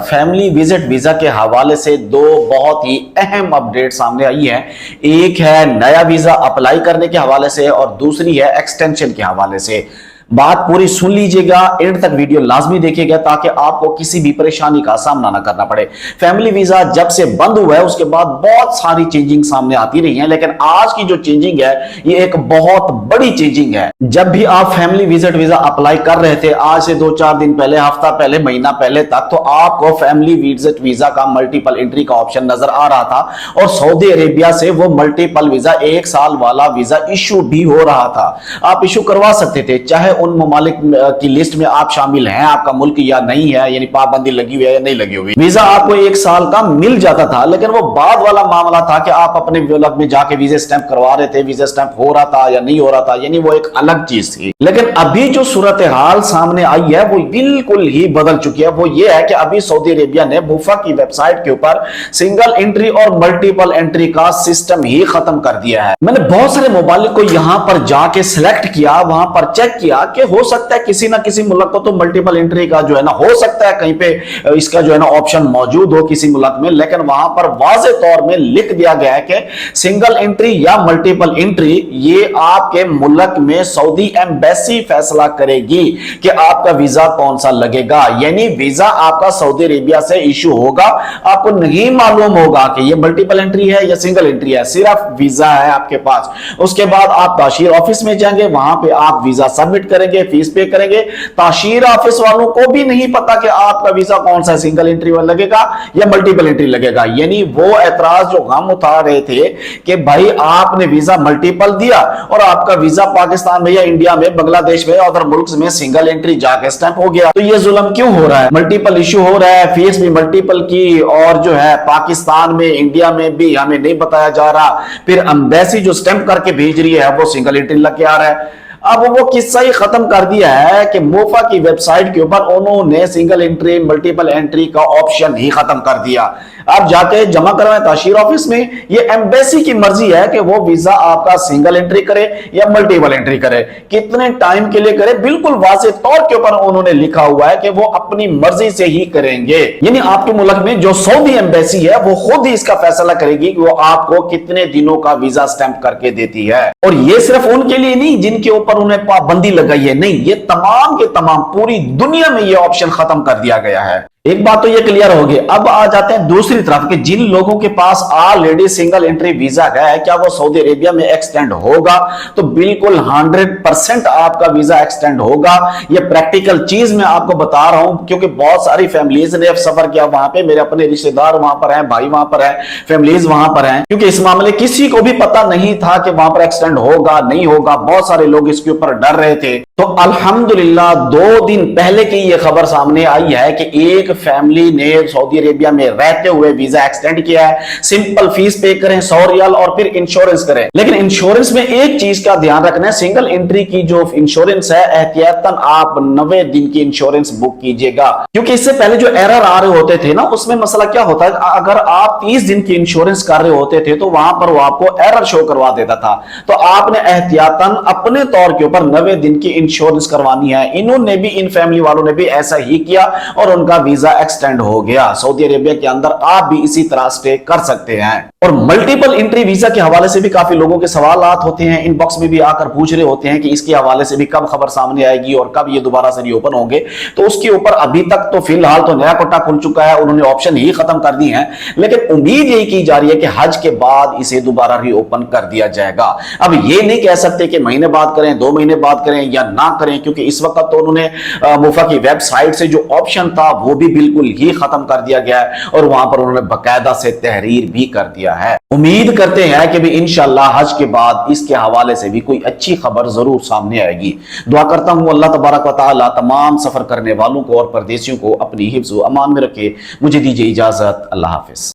Family visit visa के हवाले से दो बहुत ही अहम अपडेट सामने आई है। एक है नया वीजा अप्लाई करने के हवाले से और दूसरी है एक्सटेंशन के हवाले से। बात पूरी सुन लीजिएगा, एंड तक वीडियो लाजमी देखिएगा ताकि आपको किसी भी परेशानी का सामना ना करना पड़े। फैमिली वीजा जब से बंद हुआ है उसके बाद बहुत सारी चेंजिंग सामने आती रही है, लेकिन आज की जो चेंजिंग है ये एक बहुत बड़ी चेंजिंग है। जब भी आप फैमिली विजिट वीजा अप्लाई कर रहे थे आज से 2-4 दिन पहले, हफ्ता पहले, महीना पहले तक, तो आपको फैमिली विजिट वीजा का मल्टीपल एंट्री का ऑप्शन नजर आ रहा था और सऊदी अरेबिया से वो मल्टीपल वीजा 1 साल वाला वीजा इशू भी हो रहा था। आप इशू करवा सकते थे, चाहे उन ममालिक की लिस्ट में आप शामिल हैं, आपका मुल्क या नहीं है, यानी पाबंदी लगी हुई है या नहीं लगी हुई। वीजा आपको 1 साल का मिल जाता था, लेकिन वो बाद वाला मामला था कि आप अपने मुल्क में जाके वीजा स्टैंप करवा रहे थे, वीजा स्टैंप हो रहा था या नहीं हो रहा था, यानी वो एक अलग चीज थी। लेकिन अभी जो सूरत हाल सामने आई है वो बिल्कुल ही बदल चुकी है। वो ये है कि अभी सऊदी अरेबिया ने मुफा की वेबसाइट के ऊपर सिंगल एंट्री और मल्टीपल एंट्री का सिस्टम ही खत्म कर दिया है। मैंने बहुत सारे मोबाइल को यहां पर जाके सिलेक्ट किया, वहां पर चेक किया कि हो सकता है किसी ना किसी मुल्क को तो मल्टीपल एंट्री का जो है ना, हो सकता है कहीं पे इसका जो है ना ऑप्शन मौजूद हो किसी मुल्क में, लेकिन वहां पर वाज़े तौर में लिख दिया गया है कि सिंगल एंट्री या मल्टीपल एंट्री ये आपके मुल्क में सऊदी एम्बेसी फैसला करेगी कि आपका वीजा कौन सा लगेगा। यानी वीजा आपका सऊदी अरेबिया से इशू होगा, आपको नहीं मालूम होगा कि ये मल्टीपल एंट्री है या सिंगल एंट्री है, सिर्फ वीजा है आपके पास। उसके बाद आप ताशीर ऑफिस में जाएंगे, वहां पे आप वीजा सबमिट करेंगे, फीस पे करेंगे। ताशीर ऑफिस वालों को भी नहीं पता कि आपका वीजा कौन सा सिंगल एंट्री वाला लगेगा या मल्टीपल एंट्री लगेगा। यानी वो एतराज जो हम उठा रहे थे कि भाई आपने वीजा मल्टीपल दिया और आपका वीजा पाकिस्तान में या इंडिया में, बांग्लादेश में, अदर मुल्क में सिंगल एंट्री जाके स्टैंप हो गया, तो ये जुल्म क्यों हो रहा है? मल्टीपल इशू हो रहा है, फीस भी मल्टीपल की, और जो है पाकिस्तान में, इंडिया में भी हमें नहीं बताया जा रहा, फिर एम्बेसी जो स्टैंप करके भेज रही है वो सिंगल एंट्री लग के आ रहा है। अब वो किस्सा ही खत्म कर दिया है कि मोफा की वेबसाइट के ऊपर उन्होंने सिंगल एंट्री मल्टीपल एंट्री का ऑप्शन ही खत्म कर दिया। आप जाके जमा करवाएं ताशीर ऑफिस में, ये एम्बेसी की मर्जी है कि वो वीजा आपका सिंगल एंट्री करे या मल्टीपल एंट्री करे, कितने टाइम के लिए करे, बिल्कुल वाज़ेह तौर के ऊपर उन्होंने लिखा हुआ है कि वो अपनी मर्जी से ही करेंगे। यानी आपके मुल्क में जो सऊदी एम्बेसी है वो खुद ही इसका फैसला करेगी कि वो आपको कितने दिनों का वीजा स्टैंप करके देती है। और ये सिर्फ उनके लिए नहीं जिनके ऊपर उन्हें पाबंदी लगाई है, नहीं, ये तमाम के तमाम पूरी दुनिया में ये ऑप्शन खत्म कर दिया गया है। एक बात तो ये क्लियर होगी। अब आ जाते हैं दूसरी तरफ कि जिन लोगों के पास ऑलरेडी सिंगल एंट्री वीजा है, क्या वो सऊदी अरेबिया में एक्सटेंड होगा? तो बिल्कुल 100% आपका वीजा एक्सटेंड होगा। ये प्रैक्टिकल चीज मैं आपको बता रहा हूं क्योंकि बहुत सारी फैमिलीज ने सफर किया वहां पे, मेरे अपने रिश्तेदार वहां पर हैं, भाई वहां पर हैं, फैमिलीज वहां पर हैं, क्योंकि इस मामले किसी को भी पता नहीं था कि वहां पर एक्सटेंड होगा नहीं होगा। बहुत सारे लोग इसके ऊपर डर रहे थे। तो अल्हम्दुलिल्लाह 2 दिन पहले की यह खबर सामने आई है कि एक फैमिली ने सऊदी अरेबिया में रहते हुए वीजा एक्सटेंड किया है। सिंपल फीस पे करें 100 रियाल और फिर इंश्योरेंस करें। लेकिन इंश्योरेंस में एक चीज का ध्यान रखना है, सिंगल एंट्री की जो इंश्योरेंस है एहतियातन आप 90 दिन की इंश्योरेंस बुक कीजिएगा, क्योंकि इससे पहले जो एरर आ रहे होते थे ना, उसमें मसला क्या होता है, अगर आप 30 दिन की इंश्योरेंस कर रहे होते थे तो वहां पर वो आपको एरर शो करवा देता था। तो आपने एहतियातन अपने तौर के ऊपर 90 दिन की इंश्योरेंस करवानी है। इन्होंने भी, इन फैमिली वालों ने भी ऐसा ही किया और उनका वीजा एक्सटेंड हो गया। सऊदी अरेबिया के अंदर आप भी इसी तरह स्टे कर सकते हैं। और मल्टीपल एंट्री वीजा के हवाले से भी काफी लोगों के सवाल होते हैं, इनबॉक्स में भी आकर पूछ रहे होते हैं कि इसके हवाले से भी कब खबर सामने आएगी और कब ये दोबारा से रीओपन होंगे। तो उसके ऊपर अभी तक तो फिलहाल तो नया कोटा खुल चुका है, उन्होंने ऑप्शन ही खत्म कर दिए हैं, लेकिन उम्मीद यही की जा रही है कि हज के बाद इसे दोबारा रीओपन कर दिया जाएगा। अब ये नहीं कह सकते कि महीने बाद करें, 2 महीने बाद करें या ना करें, क्योंकि इस वक्त तो उन्होंने मुफा की वेबसाइट से जो ऑप्शन था वो भी बिल्कुल ही खत्म कर दिया गया है और वहां पर उन्होंने बाकायदा से तहरीर भी कर दिया है। उम्मीद करते हैं कि भी इंशाअल्लाह हज के बाद इसके हवाले से भी कोई अच्छी खबर जरूर सामने आएगी। दुआ करता हूं अल्लाह तबारक व तआला तमाम सफर करने वालों को और परदेशियों को अपनी हिफ्ज़ व अमान में रखे। मुझे दीजिए इजाजत। अल्लाह हाफिज।